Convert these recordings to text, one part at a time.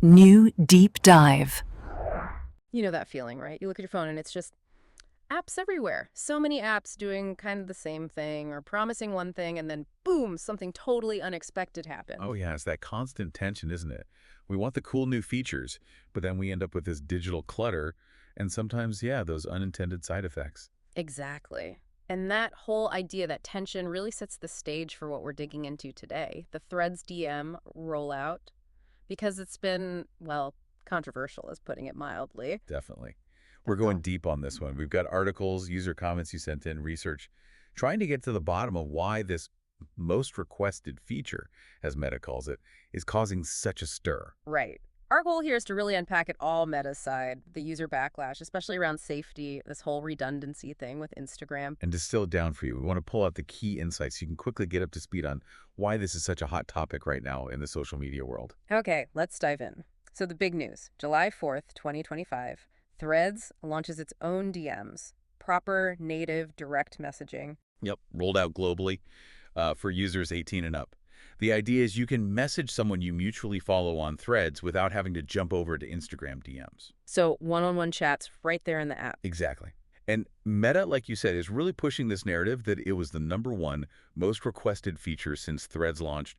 New Deep Dive. You know that feeling, right? You look at your phone and it's just apps everywhere. So many apps doing kind of the same thing or promising one thing and then boom, something totally unexpected Oh happens. yeah, it's that constant tension, isn't it? We want the cool new features, but then we end up with this digital clutter and sometimes, yeah, those unintended side effects. Exactly. And that whole idea, that tension really sets the stage for what we're digging into today, the Threads DM rollout, because it's been, well, controversial, is putting it mildly. Definitely. We're going Oh. deep on this one. We've got articles, user comments you sent in, research, trying to get to the bottom of why this most requested feature, as Meta calls it, is causing such a stir. Right. Our goal here is to really unpack it all meta side, the user backlash, especially around safety, this whole redundancy thing with Instagram. And distill it down for you. We want to pull out the key insights so you can quickly get up to speed on why this is such a hot topic right now in the social media world. Okay, let's dive in. So the big news, July 4th, 2025, Threads launches its own DMs, proper native direct messaging. Yep, rolled out globally for users 18 and up. The idea is you can message someone you mutually follow on Threads without having to jump over to Instagram DMs. So one-on-one chats right there in the app. Exactly. And Meta, like you said, is really pushing this narrative that it was the #1 most requested feature since Threads launched,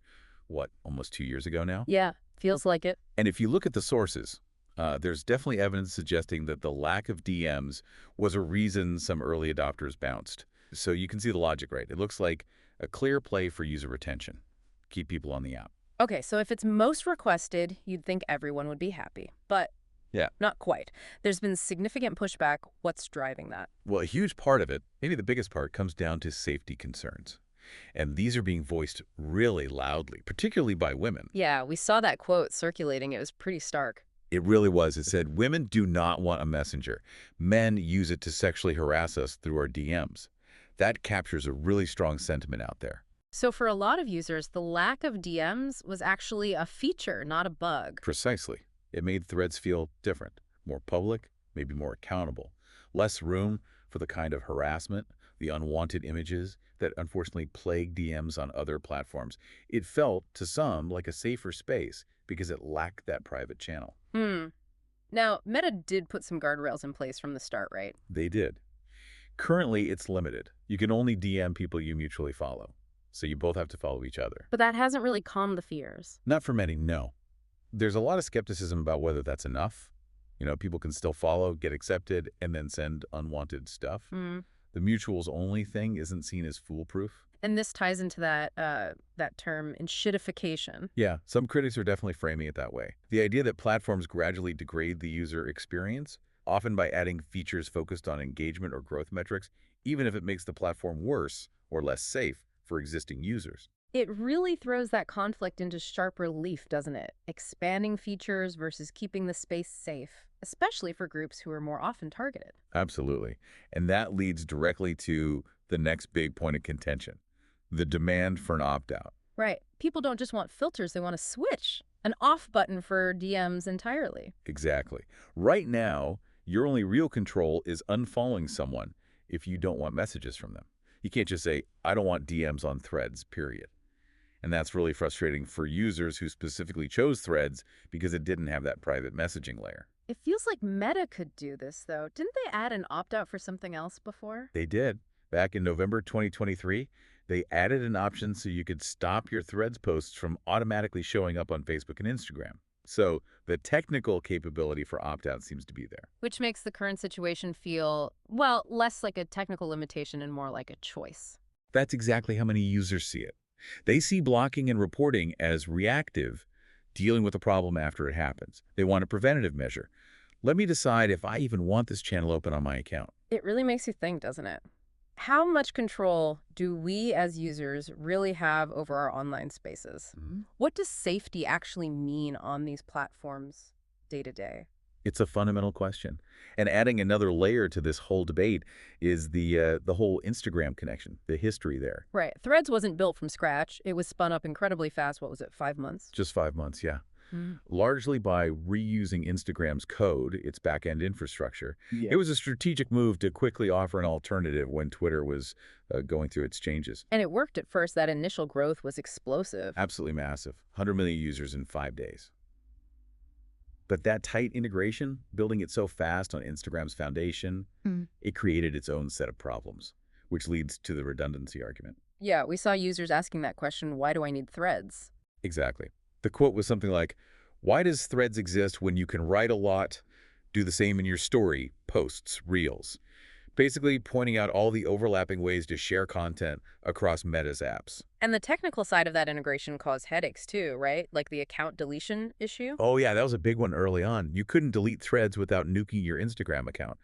what, almost 2 years ago now? Yeah, feels like it. And if you look at the sources, there's definitely evidence suggesting that the lack of DMs was a reason some early adopters bounced. So you can see the logic, right? It looks like a clear play for user retention. Keep people on the app. Okay, so if it's most requested, you'd think everyone would be happy. But Yeah. not quite. There's been significant pushback. What's driving that? Well, a huge part of it, maybe the biggest part, comes down to safety concerns. And these are being voiced really loudly, particularly by women. Yeah, we saw that quote circulating. It was pretty stark. It really was. It said, women do not want a messenger. Men use it to sexually harass us through our DMs. That captures a really strong sentiment out there. So for a lot of users, the lack of DMs was actually a feature, not a bug. Precisely. It made Threads feel different, more public, maybe more accountable. Less room for the kind of harassment, the unwanted images that unfortunately plague DMs on other platforms. It felt, to some, like a safer space because it lacked that private channel. Now, Meta did put some guardrails in place from the start, right? They did. Currently, it's limited. You can only DM people you mutually follow. So you both have to follow each other. But that hasn't really calmed the fears. Not for many, no. There's a lot of skepticism about whether that's enough. People can still follow, get accepted, and then send unwanted stuff. The mutuals only thing isn't seen as foolproof. And this ties into that term, enshittification. Yeah, some critics are definitely framing it that way. The idea that platforms gradually degrade the user experience, often by adding features focused on engagement or growth metrics, even if it makes the platform worse or less safe for existing users. It really throws that conflict into sharp relief, doesn't it? Expanding features versus keeping the space safe, especially for groups who are more often targeted. Absolutely. And that leads directly to the next big point of contention, the demand for an opt-out. Right. People don't just want filters, they want to switch. An off button for DMs entirely. Exactly. Right now, your only real control is unfollowing someone if you don't want messages from them. You can't just say, I don't want DMs on Threads, period. And that's really frustrating for users who specifically chose Threads because it didn't have that private messaging layer. It feels like Meta could do this, though. Didn't they add an opt-out for something else before? They did. Back in November 2023, they added an option so you could stop your Threads posts from automatically showing up on Facebook and Instagram. So the technical capability for opt-out seems to be there. Which makes the current situation feel, well, less like a technical limitation and more like a choice. That's exactly how many users see it. They see blocking and reporting as reactive, dealing with a problem after it happens. They want a preventative measure. Let me decide if I even want this channel open on my account. It really makes you think, doesn't it? How much control do we as users really have over our online spaces? What does safety actually mean on these platforms day to day? It's a fundamental question. And adding another layer to this whole debate is the whole Instagram connection, the history there. Right. Threads wasn't built from scratch. It was spun up incredibly fast. What was it, 5 months? Just 5 months, yeah. Largely by reusing Instagram's code, its back-end infrastructure. Yeah. It was a strategic move to quickly offer an alternative when Twitter was going through its changes. And it worked at first. That initial growth was explosive. Absolutely massive. 100 million users in 5 days. But that tight integration, building it so fast on Instagram's foundation, it created its own set of problems, which leads to the redundancy argument. Yeah, we saw users asking that question, why do I need threads? Exactly. The quote was something like, why does Threads exist when you can write a lot, do the same in your story, posts, reels? Basically pointing out all the overlapping ways to share content across Meta's apps. And the technical side of that integration caused headaches too, right? Like the account deletion issue? Oh yeah, that was a big one early on. You couldn't delete Threads without nuking your Instagram account.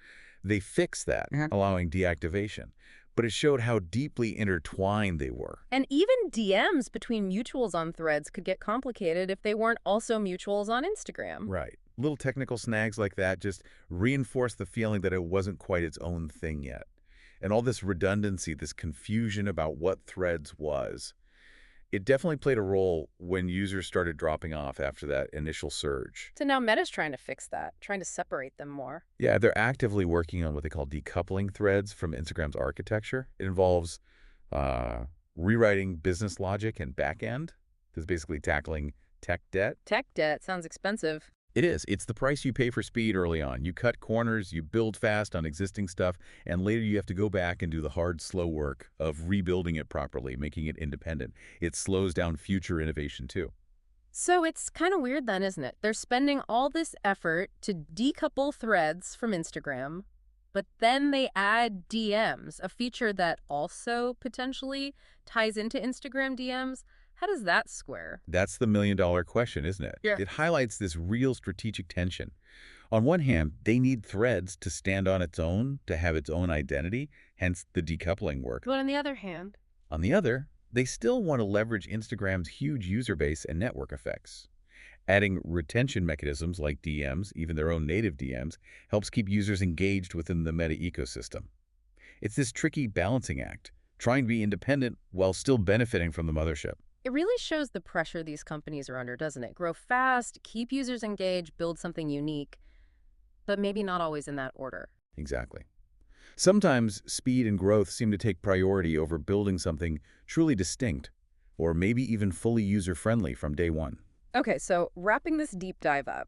They fixed that, allowing deactivation. But it showed how deeply intertwined they were. And even DMs between mutuals on Threads could get complicated if they weren't also mutuals on Instagram. Right. Little technical snags like that just reinforce the feeling that it wasn't quite its own thing yet. And all this redundancy, this confusion about what Threads was, it definitely played a role when users started dropping off after that initial surge. So now Meta's trying to fix that, trying to separate them more. Yeah, they're actively working on what they call decoupling Threads from Instagram's architecture. It involves rewriting business logic and backend. This is basically tackling tech debt. Tech debt sounds expensive. It is. It's the price you pay for speed early on. You cut corners, you build fast on existing stuff, and later you have to go back and do the hard, slow work of rebuilding it properly, making it independent. It slows down future innovation, too. So it's kind of weird then, isn't it? They're spending all this effort to decouple Threads from Instagram, but then they add DMs, a feature that also potentially ties into Instagram DMs. How does that square? That's the million-dollar question, isn't it? Yeah. It highlights this real strategic tension. On one hand, they need Threads to stand on its own, to have its own identity, hence the decoupling work. But on the other hand, On the other, they still want to leverage Instagram's huge user base and network effects. Adding retention mechanisms like DMs, even their own native DMs, helps keep users engaged within the Meta ecosystem. It's this tricky balancing act, trying to be independent while still benefiting from the mothership. it really shows the pressure these companies are under, doesn't it? Grow fast, keep users engaged, build something unique, but maybe not always in that order. Exactly. Sometimes speed and growth seem to take priority over building something truly distinct, or maybe even fully user-friendly from day one. Okay, so wrapping this deep dive up,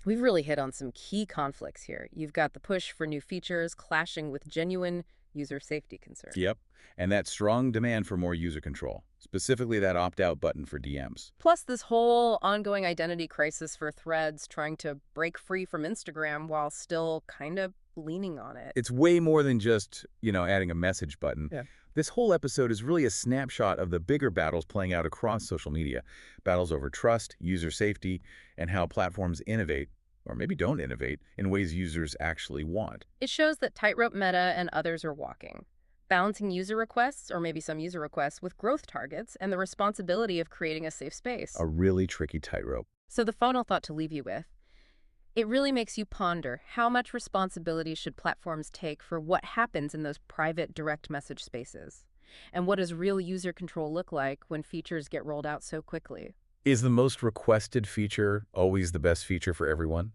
we've really hit on some key conflicts here. You've got the push for new features clashing with genuine user safety concerns. Yep, and that strong demand for more user control, specifically that opt-out button for DMs. Plus this whole ongoing identity crisis for Threads trying to break free from Instagram while still kind of leaning on it. It's way more than just, adding a message button. Yeah. This whole episode is really a snapshot of the bigger battles playing out across social media. Battles over trust, user safety, and how platforms innovate, or maybe don't innovate, in ways users actually want. It shows that Tightrope Meta and others are walking, balancing user requests, or maybe some user requests, with growth targets and the responsibility of creating a safe space. A really tricky tightrope. So the final thought to leave you with, it really makes you ponder how much responsibility should platforms take for what happens in those private direct message spaces? And what does real user control look like when features get rolled out so quickly? Is the most requested feature always the best feature for everyone?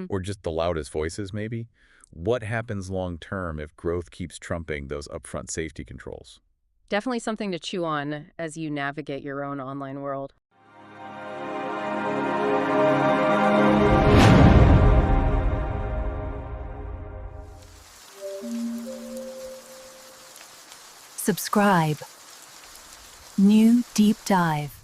Or just the loudest voices, maybe? What happens long-term if growth keeps trumping those upfront safety controls? Definitely something to chew on as you navigate your own online world. Subscribe. New Deep Dive.